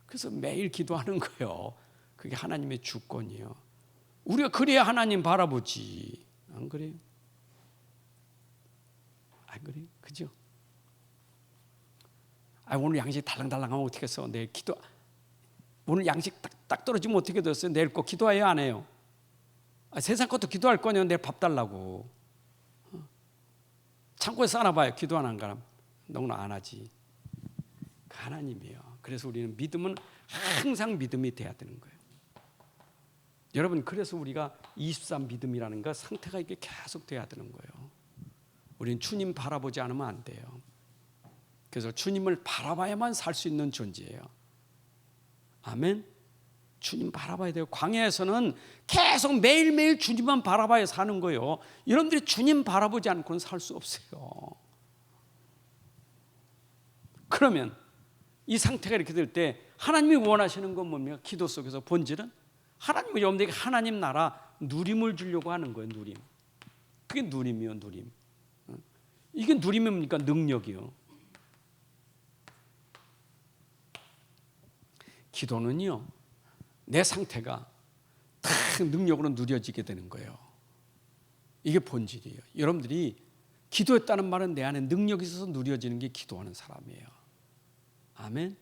그래서 매일 기도하는 거예요. 그게 하나님의 주권이에요. 우리가 그래야 하나님 바라보지. 안 그래요? 안 그래요? 그죠? 오늘 양식 달랑달랑하면 어떻게 했어? 내일 기도. 오늘 양식 딱 떨어지면 어떻게 됐어요? 내일 꼭 기도해야 안 해요? 세상 것도 기도할 거냐? 내일 밥 달라고. 창고에 싸놔봐요. 기도 안 한 사람. 너무나 안 하지. 하나님이에요. 그래서 우리는 믿음은 항상 믿음이 돼야 되는 거예요. 여러분 그래서 우리가 24 믿음이라는 거 상태가 이게 계속 돼야 되는 거예요. 우리는 주님 바라보지 않으면 안 돼요. 그래서 주님을 바라봐야만 살 수 있는 존재예요. 아멘. 주님 바라봐야 돼요. 광야에서는 계속 매일매일 주님만 바라봐야 사는 거예요. 여러분들이 주님 바라보지 않고는 살 수 없어요. 그러면 이 상태가 이렇게 될 때 하나님이 원하시는 건 뭡니까? 기도 속에서 본질은 하나님은 여러분들에게 하나님 나라 누림을 주려고 하는 거예요. 누림. 그게 누림이요. 누림. 이게 누림이 뭡니까? 능력이요. 기도는요 내 상태가 다 능력으로 누려지게 되는 거예요. 이게 본질이에요. 여러분들이 기도했다는 말은 내 안에 능력이 있어서 누려지는 게 기도하는 사람이에요. 아멘.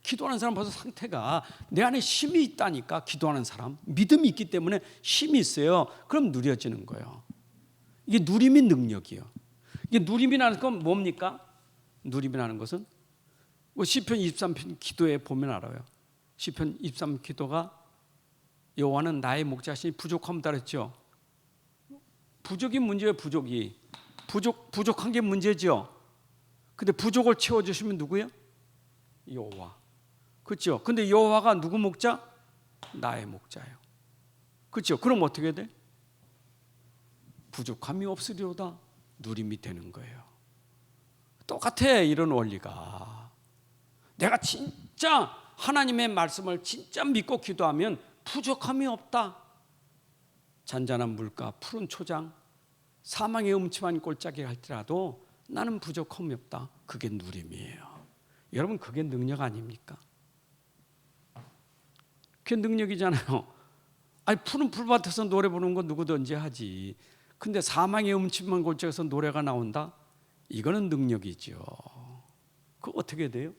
기도하는 사람 벌써 상태가 내 안에 힘이 있다니까. 기도하는 사람 믿음이 있기 때문에 힘이 있어요. 그럼 누려지는 거예요. 이게 누림이 능력이에요. 이게 누림이라는 건 뭡니까? 누림이라는 것은 시편 23편 기도에 보면 알아요. 시편 23 기도가 여호와는 나의 목자시니 부족함 따랐죠. 부족이 문제예요. 부족한 게 문제죠. 근데 부족을 채워주시면 누구예요? 여호와. 그렇죠. 근데 여호와가 누구 목자? 나의 목자예요. 그렇죠. 그럼 어떻게 돼? 부족함이 없으리로다 누림이 되는 거예요. 똑같아. 이런 원리가. 내가 진짜 하나님의 말씀을 진짜 믿고 기도하면 부족함이 없다. 잔잔한 물가, 푸른 초장, 사망의 음침한 골짜기 할지라도 나는 부족함이 없다. 그게 누림이에요. 여러분, 그게 능력 아닙니까? 그게 능력이잖아요. 아니, 푸른 풀밭에서 노래 부르는 건 누구든지 하지. 근데 사망의 음침한 골짜기에서 노래가 나온다? 이거는 능력이죠. 그거 어떻게 돼요?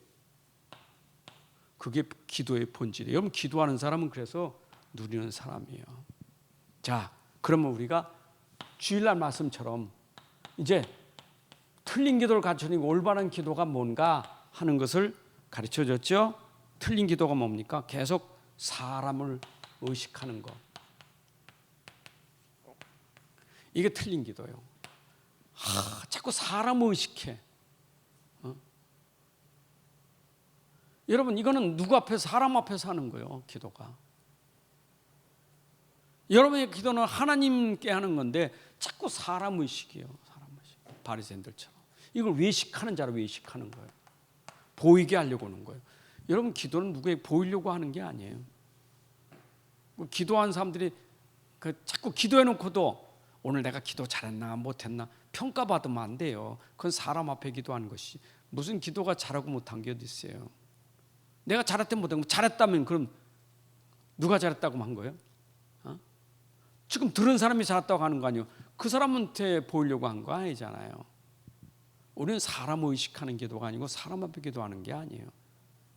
그게 기도의 본질이에요. 여러분, 기도하는 사람은 그래서 누리는 사람이에요. 자, 그러면 우리가 주일날 말씀처럼 이제 틀린 기도를 가르치는 올바른 기도가 뭔가 하는 것을 가르쳐줬죠. 틀린 기도가 뭡니까? 계속 사람을 의식하는 거. 이게 틀린 기도예요. 자꾸 사람을 의식해. 여러분, 이거는 누구 앞에서, 사람 앞에서 하는 거예요. 기도가. 여러분의 기도는 하나님께 하는 건데 자꾸 사람 의식이에요. 사람 의식. 바리새인들처럼. 이걸 외식하는 자로 외식하는 거예요. 보이게 하려고 하는 거예요. 여러분, 기도는 누구에게 보이려고 하는 게 아니에요. 기도한 사람들이 자꾸 기도해놓고도 오늘 내가 기도 잘했나 못했나 평가받으면 안 돼요. 그건 사람 앞에 기도하는 것이. 무슨 기도가 잘하고 못한 게 어디 있어요. 내가 잘했든 못했든 잘했다면 그럼 누가 잘했다고 한 거예요? 지금 들은 사람이 잘했다고 하는 거 아니에요. 그 사람한테 보이려고 한 거 아니잖아요. 우리는 사람을 의식하는 기도가 아니고 사람 앞에 기도하는 게 아니에요.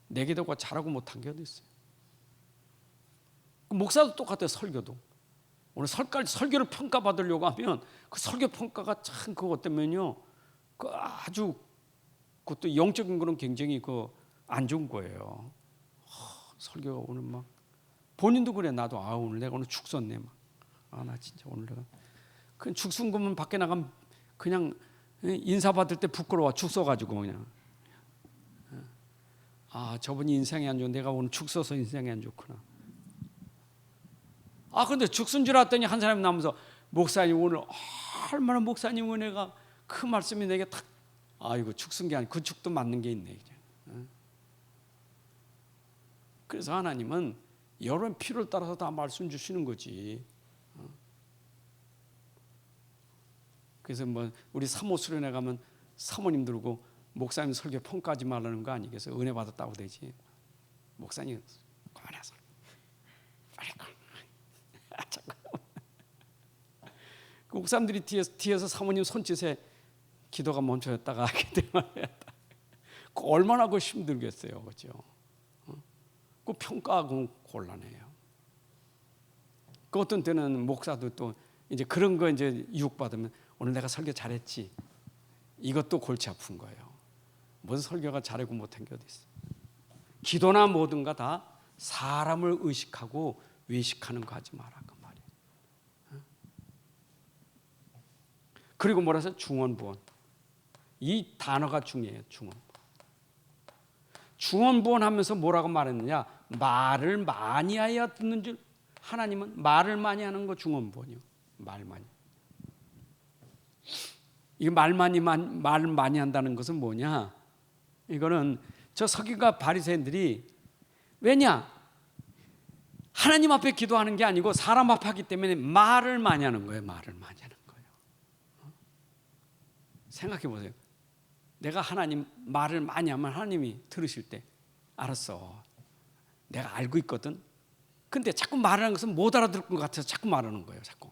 내 기도가 잘하고 못한 게 어디 있어요. 목사도 똑같아요. 설교도. 오늘 설교를 평가받으려고 하면 그 설교 평가가 참 그것 때문에요. 그 아주 그것도 영적인 거는 굉장히 안 좋은 거예요. 설교가 오늘 막 본인도 그래. 나도 오늘 내가 오늘 죽 썼네 막. 나 진짜 오늘 내가 그 죽 쓴 거면 밖에 나가면 그냥 인사 받을 때 부끄러워. 죽 써가지고 그냥. 저분이 인상이 안 좋은 내가 오늘 죽 써서 인상이 안 좋구나. 근데 죽 쓴 줄 알았더니 한 사람이 나오면서 목사님 오늘 얼마나 목사님 은혜가 그 말씀이 내게 탁 이거 죽 쓴 게 아니고 그 죽도 맞는 게 있네. 그래서 하나님은 여러분 필요를 따라서 다 말씀 주시는 거지. 그래서 우리 사모 수련회 가면 사모님 들고 목사님 설교 평가하지 말라는 거 아니겠어요? 은혜 받았다고 되지. 목사님 그만해서 빨리 가. 그 목사님들이 뒤에서 사모님 손짓에 기도가 멈춰졌다가 하기 때문에 얼마나 힘들겠어요, 그렇죠? 그 평가하고 곤란해요. 그 어떤 때는 목사도 또 이제 그런 거 이제 유혹받으면 오늘 내가 설교 잘했지. 이것도 골치 아픈 거예요. 무슨 설교가 잘하고 못한 게 어디 있어? 기도나 뭐든가 다 사람을 의식하고 외식하는 거 하지 마라 그 말이에요. 그리고 뭐라 해서 중언부언. 이 단어가 중요해요. 중언부언하면서 뭐라고 말했느냐? 말을 많이 하여 듣는 줄. 하나님은 말을 많이 하는 거 중언부언이요. 말 많이. 이 말 많이 한다는 것은 뭐냐? 이거는 저 서기관 바리새인들이 왜냐? 하나님 앞에 기도하는 게 아니고 사람 앞에 하기 때문에 말을 많이 하는 거예요. 말을 많이 하는 거예요. 생각해 보세요. 내가 하나님 말을 많이 하면 하나님이 들으실 때 알았어. 내가 알고 있거든. 근데 자꾸 말하는 것은 못 알아들 것 같아서 자꾸 말하는 거예요. 자꾸.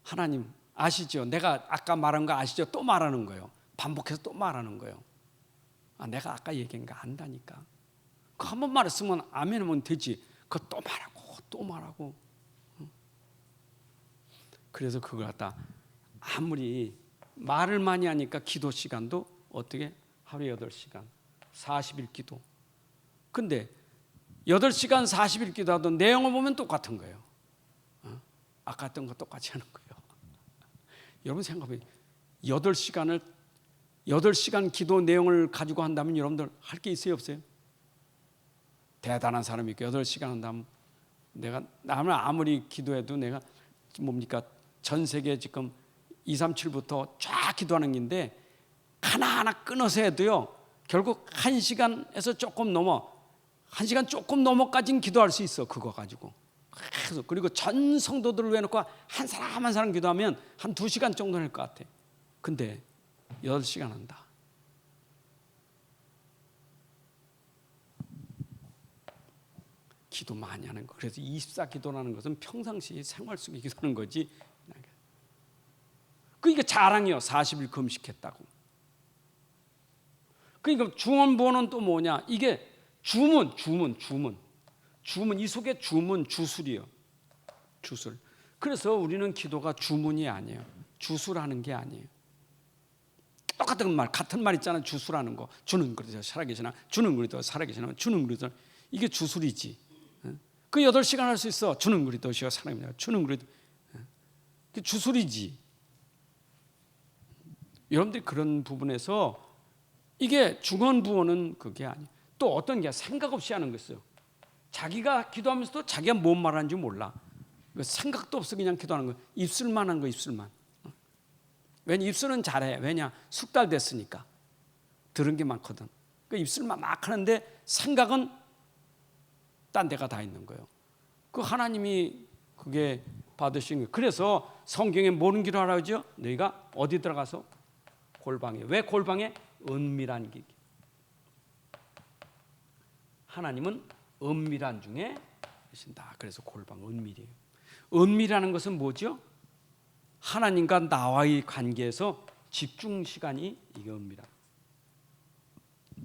하나님 아시죠? 내가 아까 말한 거 아시죠? 또 말하는 거예요. 반복해서 또 말하는 거예요. 내가 아까 얘기한 거 안다니까. 그 한 번 말했으면 아멘 하면 되지. 그거 또 말하고 또 말하고. 그래서 그걸 갖다 아무리 말을 많이 하니까 기도 시간도 어떻게 하루에 8시간 40일 기도. 근데 8시간 40일 기도하도 내용을 보면 똑같은 거예요. 아까 했던 거 똑같이 하는 거예요. 여러분 생각해, 8시간 기도 내용을 가지고 한다면 여러분들 할 게 있어요, 없어요? 대단한 사람이 있고 8시간 한다면 나는 아무리 기도해도 내가 뭡니까? 전 세계 지금 237부터 쫙 기도하는 게인데 하나하나 끊어서 해도요, 결국 1시간에서 조금 넘어, 1시간 조금 넘어까지는 기도할 수 있어. 그거 가지고. 그리고 전 성도들을 외놓고 한 사람 한 사람 기도하면 한 2시간 정도 할 것 같아. 근데 8시간 한다. 기도 많이 하는 거. 그래서 24 기도라는 것은 평상시 생활 속에 기도하는 거지. 그러니까 자랑이요. 40일 금식했다고. 그러니까 중언부언은 또 뭐냐? 이게 주문, 이 속에 주문, 주술이요. 주술. 그래서 우리는 기도가 주문이 아니에요. 주술하는 게 아니에요. 똑같은 말, 같은 말 있잖아요. 주술하는 거. 주는 그리스도 살아계시나, 주는 그리스도 살아계시나, 주는 그리스도. 이게 주술이지. 그 8시간 할 수 있어. 주는 그리스도시가 살아계시나, 주는 그리스도. 그 주술이지. 여러분들이 그런 부분에서 이게 중언부언은 그게 아니에요. 또 어떤 게 생각 없이 하는 거 있어요. 자기가 기도하면서도 자기가 뭔 말하는지 몰라. 생각도 없어 그냥 기도하는 거. 입술만 한 거, 입술만. 왜냐, 입술은 잘해. 왜냐, 숙달 됐으니까. 들은 게 많거든. 그 입술만 막 하는데 생각은 딴 데가 다 있는 거예요. 그 하나님이 그게 받으신 거예요. 그래서 성경에 뭐는 기도하라고 하죠? 너희가 어디 들어가서? 골방에. 왜 골방에? 은밀한 길. 하나님은 은밀한 중에 계신다. 그래서 골방 은밀이에요. 은밀하는 것은 뭐죠? 하나님과 나와의 관계에서 집중 시간이 이게 은밀한.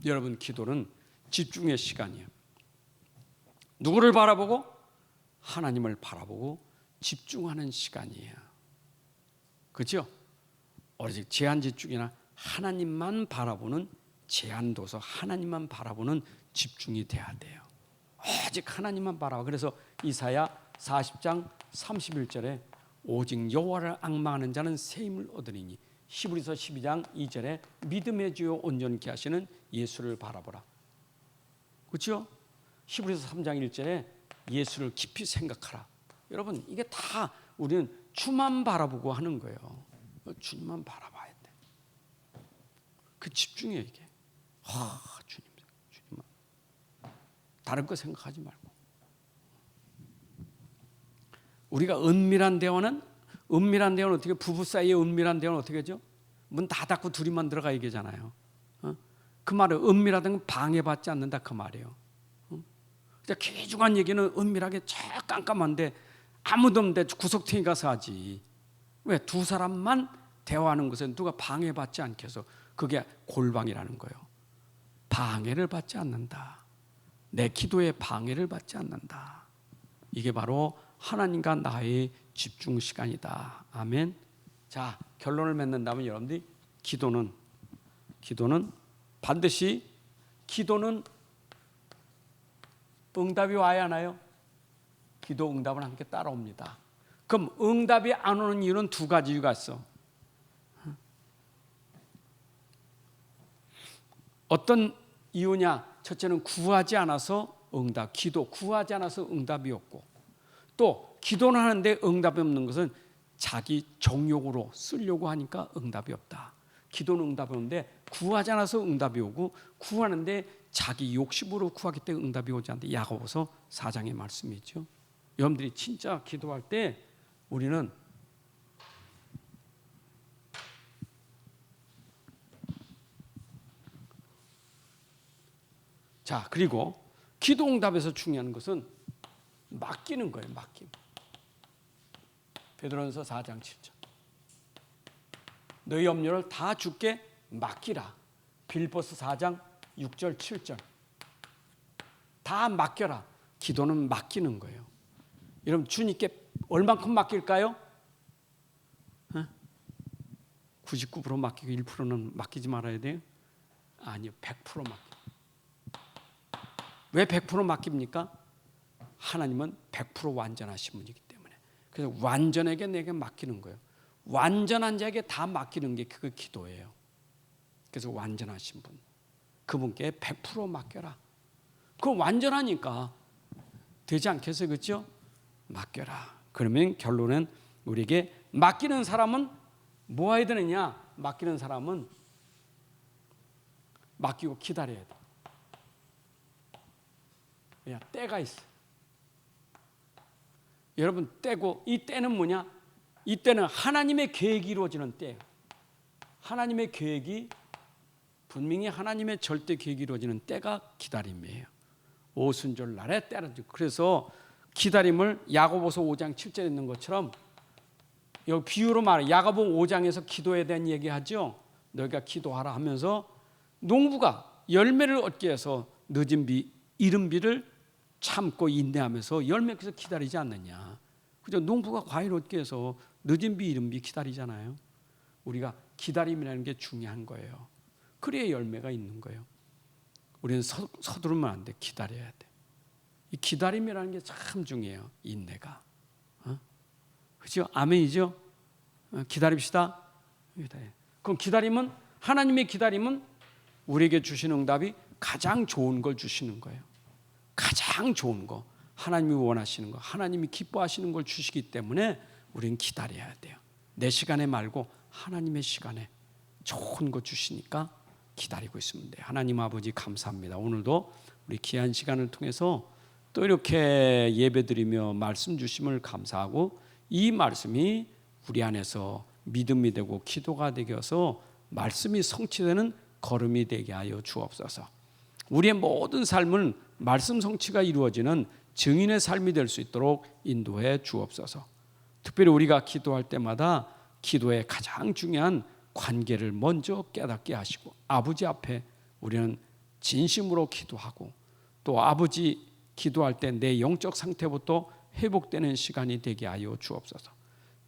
여러분 기도는 집중의 시간이에요. 누구를 바라보고? 하나님을 바라보고 집중하는 시간이에요. 그렇죠? 오직 제한 집중이나 하나님만 바라보는 제한도서, 하나님만 바라보는 집중이 돼야 돼요. 오직 하나님만 바라봐. 그래서 이사야 40장 31절에 오직 여호와를 앙망하는 자는 새 힘을 얻으리니, 히브리서 12장 2절에 믿음의 주요 온전케 하시는 예수를 바라보라. 그렇죠? 히브리서 3장 1절에 예수를 깊이 생각하라. 여러분 이게 다 우리는 주만 바라보고 하는 거예요. 주님만 바라봐야 돼. 그 집중이에요 이게. 주님만. 다른 거 생각하지 말고. 우리가 은밀한 대화는 어떻게, 부부 사이의 은밀한 대화는 어떻게 하죠? 문 다 닫고 둘이만 들어가 얘기잖아요. 그 말은 은밀하다는 건 방해받지 않는다 그 말이에요. 귀중한 얘기는 은밀하게 쫙 깜깜한데 아무도 없는데 구석탱이 가서 하지. 왜? 두 사람만 대화하는 것에 누가 방해받지 않게 해서, 그게 골방이라는 거예요. 방해를 받지 않는다. 내 기도에 방해를 받지 않는다. 이게 바로 하나님과 나의 집중 시간이다. 아멘. 자, 결론을 맺는다면 여러분들이 기도는 반드시 기도는 응답이 와야 하나요? 기도 응답은 함께 따라옵니다. 그럼 응답이 안 오는 이유는 두 가지 이유가 있어. 어떤 이유냐? 첫째는 구하지 않아서 응답, 기도 구하지 않아서 응답이 없고, 또 기도는 하는데 응답이 없는 것은 자기 정욕으로 쓰려고 하니까 응답이 없다. 기도는 응답이 오는데 구하지 않아서 응답이 오고, 구하는데 자기 욕심으로 구하기 때문에 응답이 오지 않는다. 야고보서 4장의 말씀이죠. 여러분들이 진짜 기도할 때 우리는 자, 그리고 기도 응답에서 중요한 것은 맡기는 거예요. 맡김. 베드로전서 4장 7절. 너희 염려를 다 주께 맡기라. 빌립보서 4장 6절 7절. 다 맡겨라. 기도는 맡기는 거예요. 여러분 주님께 얼만큼 맡길까요? 99% 맡기고 1%는 맡기지 말아야 돼요? 아니요, 100% 맡겨. 왜 100% 맡깁니까? 하나님은 100% 완전하신 분이기 때문에. 그래서 완전하게 내게 맡기는 거예요. 완전한 자에게 다 맡기는 게 그거 기도예요. 그래서 완전하신 분, 그분께 100% 맡겨라. 그럼 완전하니까 되지 않겠어요? 그렇죠? 맡겨라. 그러면 결론은 우리에게 맡기는 사람은 뭐 해야 되느냐? 맡기는 사람은 맡기고 기다려야 돼. 야, 때가 있어. 여러분, 때고, 이 때는 뭐냐? 이 때는 하나님의 계획이 이루어지는 때예요. 하나님의 계획이, 분명히 하나님의 절대 계획이 이루어지는 때가 기다림이에요. 오순절 날에 때는. 그래서 기다림을 야고보서 5장 7절에 있는 것처럼 여기 비유로 말해. 야고보 5장에서 기도에 대한 얘기하죠. 너희가 기도하라 하면서 농부가 열매를 얻기 위해서 늦은 비, 이른 비를 참고 인내하면서 열매께서 기다리지 않느냐. 그죠? 농부가 과일 얻기 위해서 늦은 비, 이른 비 기다리잖아요. 우리가 기다림이라는 게 중요한 거예요. 그래야 열매가 있는 거예요. 우리는 서두르면 안 돼. 기다려야 돼. 이 기다림이라는 게 참 중요해요. 인내가. 그렇죠? 아멘이죠? 기다립시다. 그럼 기다림은, 하나님의 기다림은 우리에게 주시는 응답이 가장 좋은 걸 주시는 거예요. 가장 좋은 거, 하나님이 원하시는 거, 하나님이 기뻐하시는 걸 주시기 때문에 우리는 기다려야 돼요. 내 시간에 말고 하나님의 시간에 좋은 거 주시니까 기다리고 있으면 돼요. 하나님 아버지 감사합니다. 오늘도 우리 귀한 시간을 통해서 또 이렇게 예배드리며 말씀 주심을 감사하고, 이 말씀이 우리 안에서 믿음이 되고 기도가 되게 해서 말씀이 성취되는 걸음이 되게 하여 주옵소서. 우리의 모든 삶은 말씀 성취가 이루어지는 증인의 삶이 될 수 있도록 인도해 주옵소서. 특별히 우리가 기도할 때마다 기도의 가장 중요한 관계를 먼저 깨닫게 하시고, 아버지 앞에 우리는 진심으로 기도하고, 또 아버지 기도할 때 내 영적 상태부터 회복되는 시간이 되게 하여 주옵소서.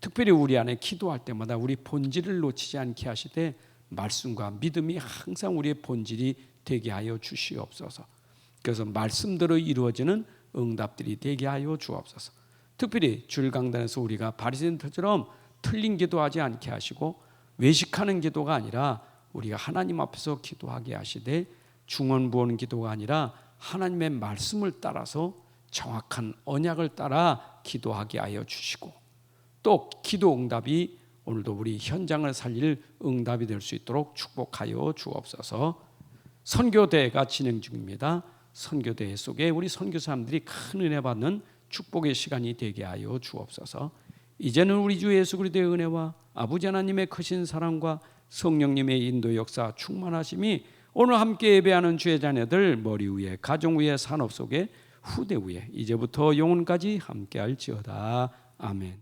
특별히 우리 안에 기도할 때마다 우리 본질을 놓치지 않게 하시되 말씀과 믿음이 항상 우리의 본질이 되게 하여 주시옵소서. 그래서 말씀대로 이루어지는 응답들이 되게 하여 주옵소서. 특별히 주일 강단에서 우리가 바리새인들처럼 틀린 기도하지 않게 하시고 외식하는 기도가 아니라 우리가 하나님 앞에서 기도하게 하시되 중언부언 기도가 아니라 하나님의 말씀을 따라서 정확한 언약을 따라 기도하게 하여 주시고, 또 기도 응답이 오늘도 우리 현장을 살릴 응답이 될 수 있도록 축복하여 주옵소서. 선교대회가 진행 중입니다. 선교대회 속에 우리 선교사님들이 큰 은혜 받는 축복의 시간이 되게 하여 주옵소서. 이제는 우리 주 예수 그리스도의 은혜와 아버지 하나님의 크신 사랑과 성령님의 인도 역사 충만하심이 오늘 함께 예배하는 주의 자녀들 머리 위에, 가정 위에, 산업 속에, 후대 위에 이제부터 영원까지 함께할지어다. 아멘.